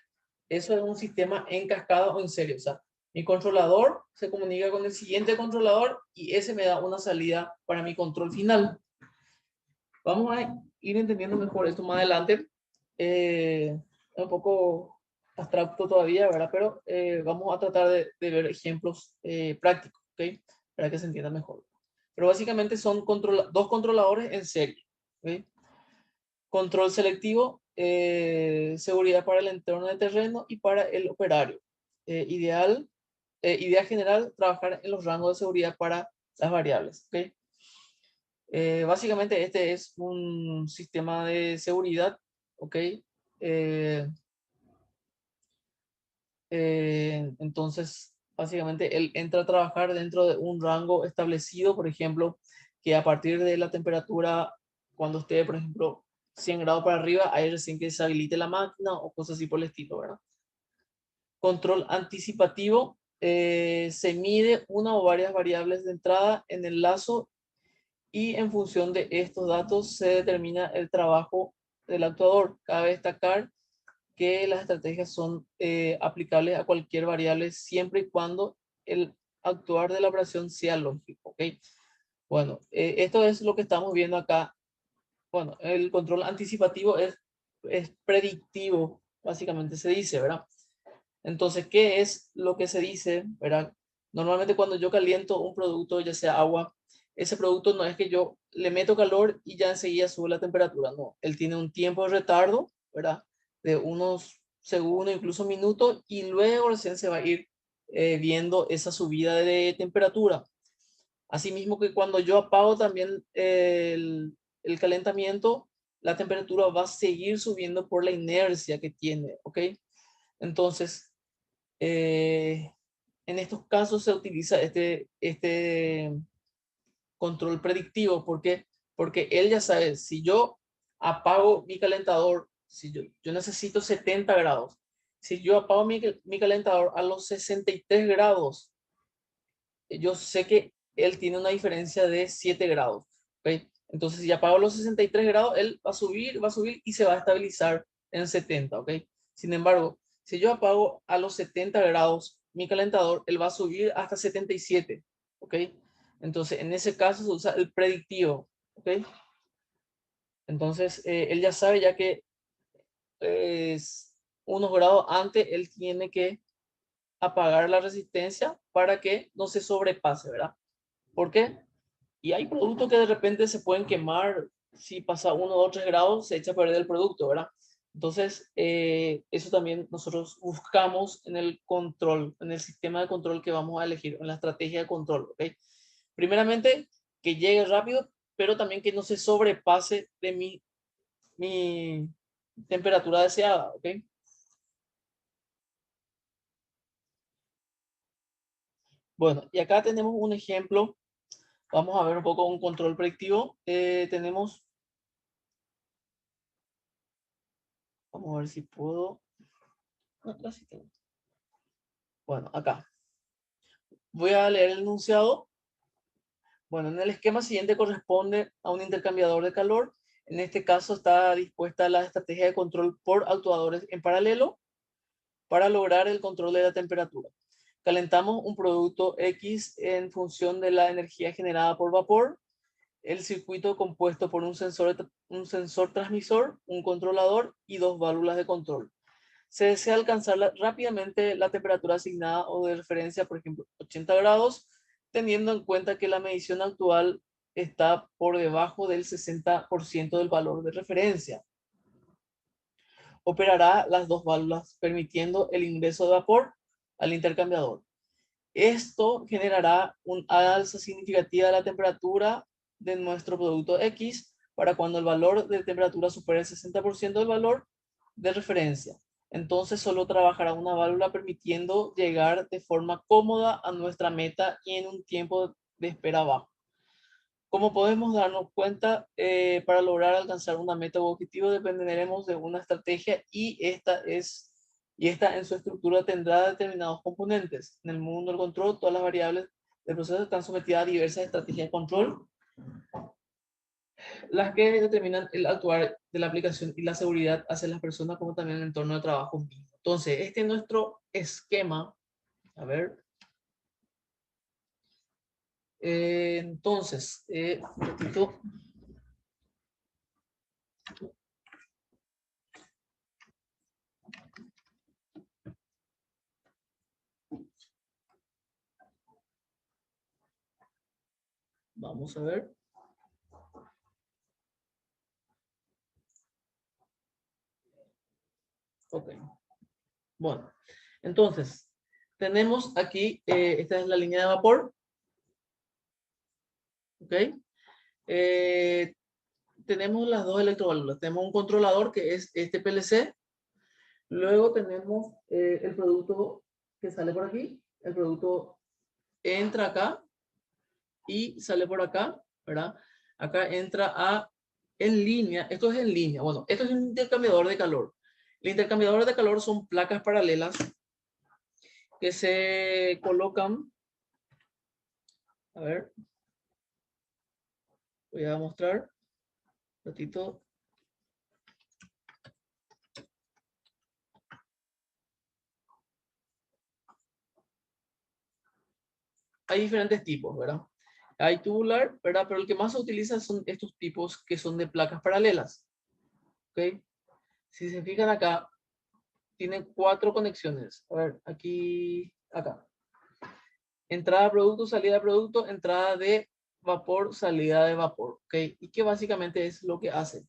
[SPEAKER 1] eso es un sistema en cascada o en serie. O sea, mi controlador se comunica con el siguiente controlador y ese me da una salida para mi control final. Vamos a ir entendiendo mejor esto más adelante. Es un poco abstracto todavía, ¿verdad? Pero vamos a tratar de ver ejemplos prácticos, ¿ok? Para que se entienda mejor. Pero básicamente son dos controladores en serie, ¿ok? Control selectivo, seguridad para el entorno de terreno y para el operario. Idea general, trabajar en los rangos de seguridad para las variables, ¿ok? Básicamente este es un sistema de seguridad, ¿ok? Eh, entonces, básicamente él entra a trabajar dentro de un rango establecido, por ejemplo, que a partir de la temperatura, cuando esté, por ejemplo, 100 grados para arriba, ahí recién que se habilite la máquina o cosas así por el estilo, ¿verdad? Control anticipativo, se mide una o varias variables de entrada en el lazo y en función de estos datos se determina el trabajo del actuador. Cabe destacar que las estrategias son aplicables a cualquier variable siempre y cuando el actuar de la operación sea lógico, ¿ok? Bueno, esto es lo que estamos viendo acá. Bueno, el control anticipativo es predictivo, básicamente se dice, ¿verdad? Entonces, ¿qué es lo que se dice, verdad? Normalmente cuando yo caliento un producto, ya sea agua, ese producto no es que yo le meto calor y ya enseguida sube la temperatura, no. Él tiene un tiempo de retardo, ¿verdad? De unos segundos, incluso minutos, y luego recién se va a ir viendo esa subida de temperatura. Asimismo que cuando yo apago también el calentamiento, la temperatura va a seguir subiendo por la inercia que tiene, ¿ok? Entonces, eh, en estos casos se utiliza este control predictivo. ¿Por qué? Porque él ya sabe, si yo apago mi calentador, si yo necesito 70 grados, si yo apago mi calentador a los 63 grados, yo sé que él tiene una diferencia de 7 grados. ¿Ok? Entonces, si apago los 63 grados, él va a subir y se va a estabilizar en 70. ¿Ok? Sin embargo, si yo apago a los 70 grados mi calentador, él va a subir hasta 77. ¿Ok? Entonces, en ese caso se usa el predictivo. ¿Ok? Entonces, él ya sabe ya que unos grados antes él tiene que apagar la resistencia para que no se sobrepase, ¿verdad? ¿Por qué? Y hay productos que de repente se pueden quemar, si pasa 1, 2, 3 grados, se echa a perder el producto, ¿verdad? Entonces, eso también nosotros buscamos en el control, en el sistema de control que vamos a elegir, en la estrategia de control, ¿ok? Primeramente, que llegue rápido, pero también que no se sobrepase de mi temperatura deseada, ¿ok? Bueno, y acá tenemos un ejemplo. Vamos a ver un poco un control predictivo. Tenemos, vamos a ver si puedo. Acá sí tengo. Bueno, acá. Voy a leer el enunciado. Bueno, en el esquema siguiente corresponde a un intercambiador de calor. En este caso está dispuesta la estrategia de control por actuadores en paralelo para lograr el control de la temperatura. Calentamos un producto X en función de la energía generada por vapor. El circuito compuesto por un sensor transmisor, un controlador y dos válvulas de control. Se desea alcanzar rápidamente la temperatura asignada o de referencia, por ejemplo, 80 grados, teniendo en cuenta que la medición actual está por debajo del 60% del valor de referencia. Operará las dos válvulas, permitiendo el ingreso de vapor al intercambiador. Esto generará un alza significativa de la temperatura de nuestro producto X para cuando el valor de temperatura supere el 60% del valor de referencia. Entonces solo trabajará una válvula permitiendo llegar de forma cómoda a nuestra meta y en un tiempo de espera bajo. Como podemos darnos cuenta, para lograr alcanzar una meta u objetivo dependeremos de una estrategia y esta en su estructura tendrá determinados componentes. En el mundo del control, todas las variables del proceso están sometidas a diversas estrategias de control, las que determinan el actuar de la aplicación y la seguridad hacia las personas como también el entorno de trabajo mismo. Entonces, este es nuestro esquema. A ver. Un ratito. Vamos a ver. Ok. Bueno, entonces, tenemos aquí, esta es la línea de vapor. Ok. Tenemos las dos electroválvulas. Tenemos un controlador que es este PLC. Luego tenemos el producto que sale por aquí. El producto entra acá y sale por acá, ¿verdad? Acá entra en línea. Esto es en línea. Bueno, esto es un intercambiador de calor. El intercambiador de calor son placas paralelas que se colocan. A ver. Voy a mostrar un ratito. Hay diferentes tipos, ¿verdad? Hay tubular, ¿verdad? Pero el que más se utiliza son estos tipos que son de placas paralelas. ¿Ok? Si se fijan acá, tienen 4 conexiones. A ver, aquí, acá. Entrada de producto, salida de producto, entrada de vapor, salida de vapor. ¿Ok? Y que básicamente es lo que hace.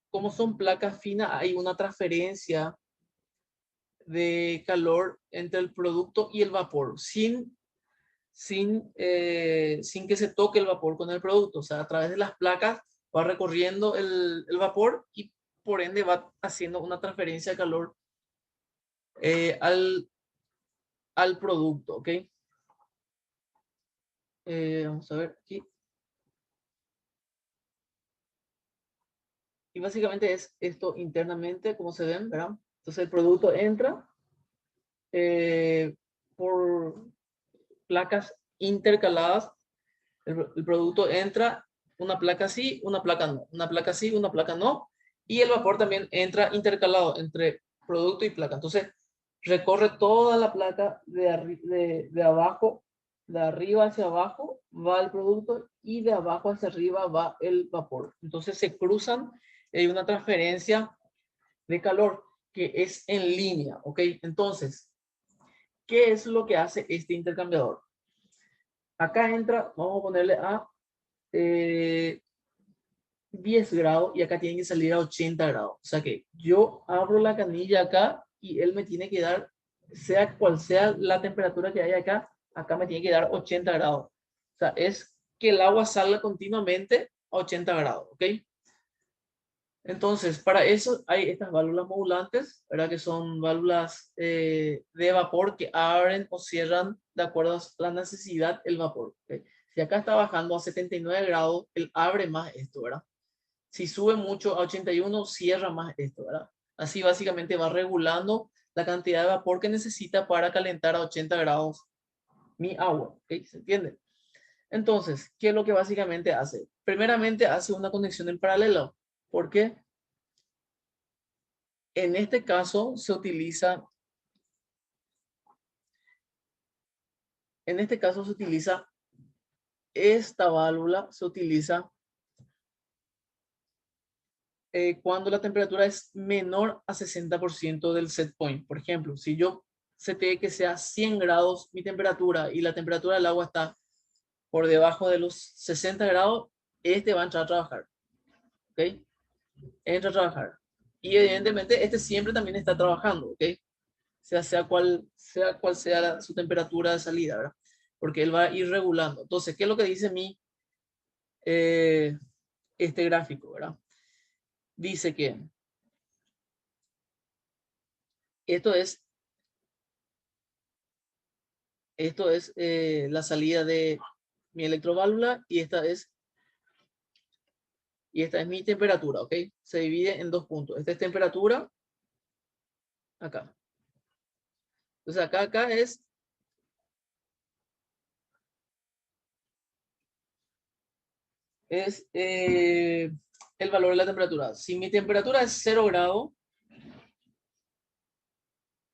[SPEAKER 1] Como son placas finas, hay una transferencia de calor entre el producto y el vapor, sin que se toque el vapor con el producto. O sea, a través de las placas va recorriendo el vapor y por ende va haciendo una transferencia de calor al producto, ¿ok? Vamos a ver aquí. Y básicamente es esto internamente, como se ven, ¿verdad? Entonces el producto entra por placas intercaladas. El producto entra una placa sí, una placa no, una placa sí, una placa no, y el vapor también entra intercalado entre producto y placa. Entonces recorre toda la placa de abajo, de arriba hacia abajo va el producto y de abajo hacia arriba va el vapor. Entonces se cruzan y hay una transferencia de calor que es en línea, ¿ok? Entonces, ¿qué es lo que hace este intercambiador? Acá entra, vamos a ponerle a 10 grados y acá tiene que salir a 80 grados. O sea que yo abro la canilla acá y él me tiene que dar, sea cual sea la temperatura que hay acá, acá me tiene que dar 80 grados. O sea, es que el agua salga continuamente a 80 grados, ¿ok? Entonces, para eso hay estas válvulas modulantes, ¿verdad? Que son válvulas de vapor que abren o cierran de acuerdo a la necesidad el vapor. ¿Ok? Si acá está bajando a 79 grados, él abre más esto, ¿verdad? Si sube mucho a 81, cierra más esto, ¿verdad? Así básicamente va regulando la cantidad de vapor que necesita para calentar a 80 grados mi agua, ¿ok? ¿Se entiende? Entonces, ¿qué es lo que básicamente hace? Primeramente hace una conexión en paralelo. ¿Por qué? En este caso se utiliza, en este caso se utiliza esta válvula, se utiliza cuando la temperatura es menor a 60% del set point. Por ejemplo, si yo seteé que sea 100 grados mi temperatura y la temperatura del agua está por debajo de los 60 grados, este va a entrar a trabajar. ¿Ok? Entra a trabajar. Y evidentemente este siempre también está trabajando. ¿Ok? Sea cual sea su temperatura de salida, ¿verdad? Porque él va a ir regulando. Entonces, ¿qué es lo que dice eh, este gráfico, ¿verdad? Dice que esto es, esto es la salida de mi electroválvula y esta es mi temperatura, ¿ok? Se divide en dos puntos. Esta es temperatura, acá. Entonces acá es el valor de la temperatura. Si mi temperatura es 0 grados,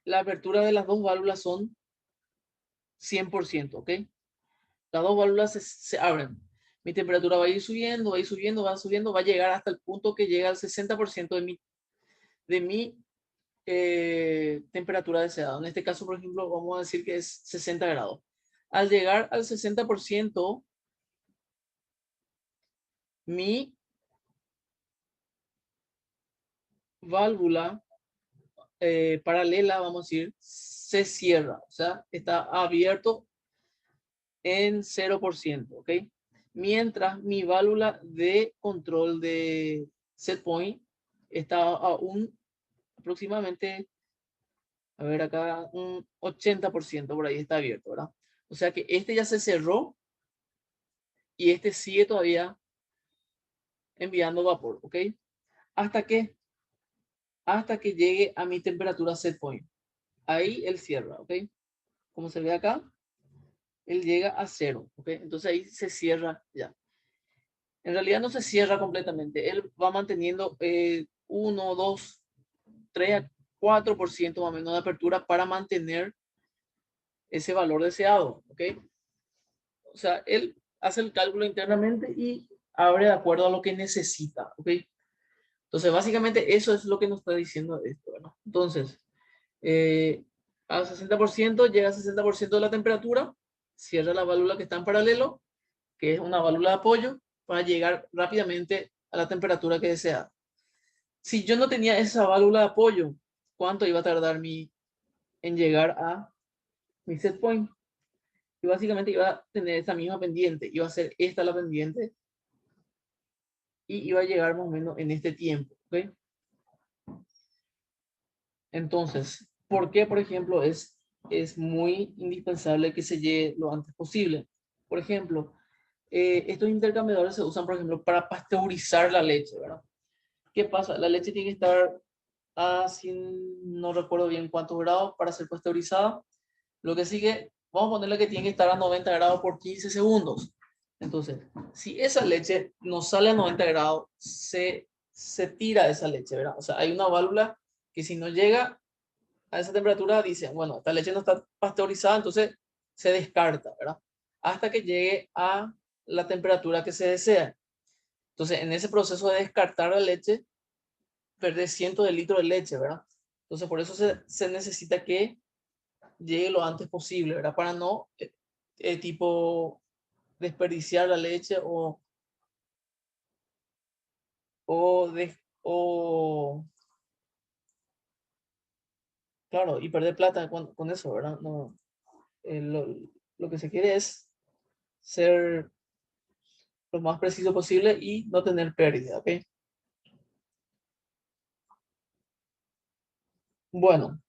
[SPEAKER 1] la apertura de las dos válvulas son 100%, ¿ok? Las dos válvulas se abren. Mi temperatura va a ir subiendo, va a ir subiendo, va subiendo, va a llegar hasta el punto que llega al 60% de mi temperatura deseada. En este caso, por ejemplo, vamos a decir que es 60 grados. Al llegar al 60%, mi válvula paralela, vamos a decir, se cierra. O sea, está abierto en 0%, ¿ok? Mientras mi válvula de control de set point está aún aproximadamente, a ver acá, un 80% por ahí está abierto, ¿verdad? O sea que este ya se cerró y este sigue todavía enviando vapor, ¿ok? ¿Hasta qué? Hasta que llegue a mi temperatura set point. Ahí él cierra, ¿ok? Como se ve acá, él llega a cero, ¿ok? Entonces ahí se cierra ya. En realidad no se cierra completamente. Él va manteniendo 1, 2, 3 a 4% más o menos de apertura para mantener ese valor deseado, ¿ok? O sea, él hace el cálculo internamente y abre de acuerdo a lo que necesita, ¿ok? Entonces, básicamente eso es lo que nos está diciendo esto, ¿no? Entonces, eh, al 60% llega al 60% de la temperatura, cierra la válvula que está en paralelo, que es una válvula de apoyo, para llegar rápidamente a la temperatura que desea. Si yo no tenía esa válvula de apoyo, ¿cuánto iba a tardar en llegar a mi set point? Y básicamente iba a tener esta misma pendiente, iba a ser esta la pendiente y iba a llegar más o menos en este tiempo, ¿ok? Entonces, ¿por qué, por ejemplo, es muy indispensable que se llegue lo antes posible? Por ejemplo, estos intercambiadores se usan, por ejemplo, para pasteurizar la leche, ¿verdad? ¿Qué pasa? La leche tiene que estar no recuerdo bien cuántos grados para ser pasteurizada. Lo que sigue, vamos a ponerle que tiene que estar a 90 grados por 15 segundos. Entonces, si esa leche no sale a 90 grados, se tira esa leche, ¿verdad? O sea, hay una válvula que si no llega a esa temperatura, dice, bueno, esta leche no está pasteurizada, entonces se descarta, ¿verdad? Hasta que llegue a la temperatura que se desea. Entonces, en ese proceso de descartar la leche, perder cientos de litros de leche, ¿verdad? Entonces, por eso se necesita que llegue lo antes posible, ¿verdad? Para no, tipo, desperdiciar la leche o, de, o, claro, y perder plata con eso, ¿verdad? No, eh, lo, lo que se quiere es ser lo más preciso posible y no tener pérdida, ¿ok? Bueno,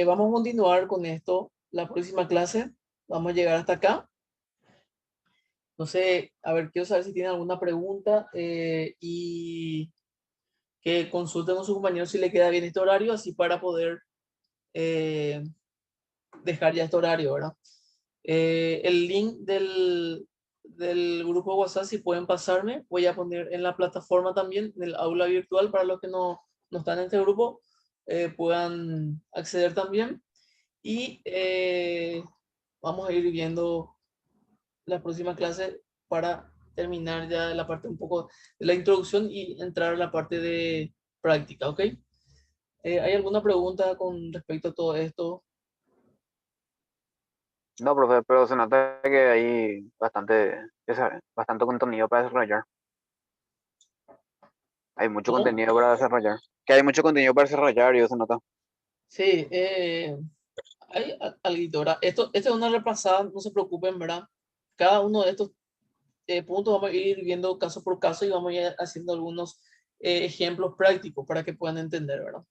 [SPEAKER 1] vamos a continuar con esto. La próxima clase, vamos a llegar hasta acá. No sé, a ver, quiero saber si tienen alguna pregunta y que consulten con sus compañeros si le queda bien este horario, así para poder eh, dejar ya este horario, ¿verdad? El link del grupo WhatsApp, si pueden pasarme, voy a poner en la plataforma también, en el aula virtual, para los que no están en este grupo, puedan acceder también. Y vamos a ir viendo la próxima clase para terminar ya la parte un poco de la introducción y entrar a la parte de práctica, ¿ok? ¿Hay alguna pregunta con respecto a todo esto?
[SPEAKER 2] No, profe, pero se nota que hay bastante contenido para desarrollar. Hay mucho
[SPEAKER 1] ¿Cómo?
[SPEAKER 2] contenido para desarrollar. Que hay mucho contenido para desarrollar y eso se nota.
[SPEAKER 1] Sí, hay algo, ¿verdad? Esto es una repasada, no se preocupen, ¿verdad? Cada uno de estos puntos vamos a ir viendo caso por caso y vamos a ir haciendo algunos ejemplos prácticos para que puedan entender, ¿verdad?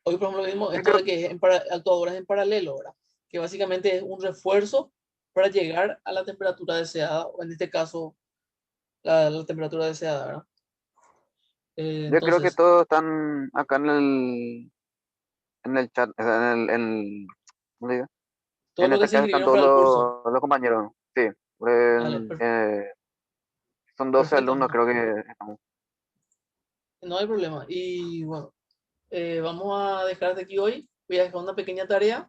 [SPEAKER 1] Hoy, por ejemplo, vimos
[SPEAKER 2] Sí,
[SPEAKER 1] esto
[SPEAKER 2] creo,
[SPEAKER 1] de que es actuadoras en paralelo, ¿verdad? Que básicamente es un refuerzo para llegar a la temperatura deseada, o en este caso, la temperatura deseada, ¿verdad?
[SPEAKER 2] yo creo que
[SPEAKER 1] Entonces,
[SPEAKER 2] todos están acá en el chat, o sea, ¿cómo se dice?
[SPEAKER 1] todo
[SPEAKER 2] En
[SPEAKER 1] lo que
[SPEAKER 2] esta
[SPEAKER 1] se
[SPEAKER 2] clase están
[SPEAKER 1] inscribieron
[SPEAKER 2] todos
[SPEAKER 1] para el curso.
[SPEAKER 2] los compañeros. Sí,
[SPEAKER 1] Dale,
[SPEAKER 2] son 12
[SPEAKER 1] perfecto.
[SPEAKER 2] alumnos, creo que estamos.
[SPEAKER 1] No hay problema. Y bueno, vamos a dejar de aquí hoy. Voy a dejar una pequeña tarea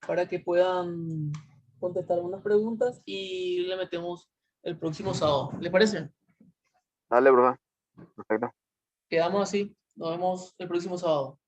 [SPEAKER 1] para que puedan contestar algunas preguntas y le metemos el próximo sábado. ¿Le parece?
[SPEAKER 2] Dale, bro. Perfecto.
[SPEAKER 1] Quedamos así. Nos vemos el próximo sábado.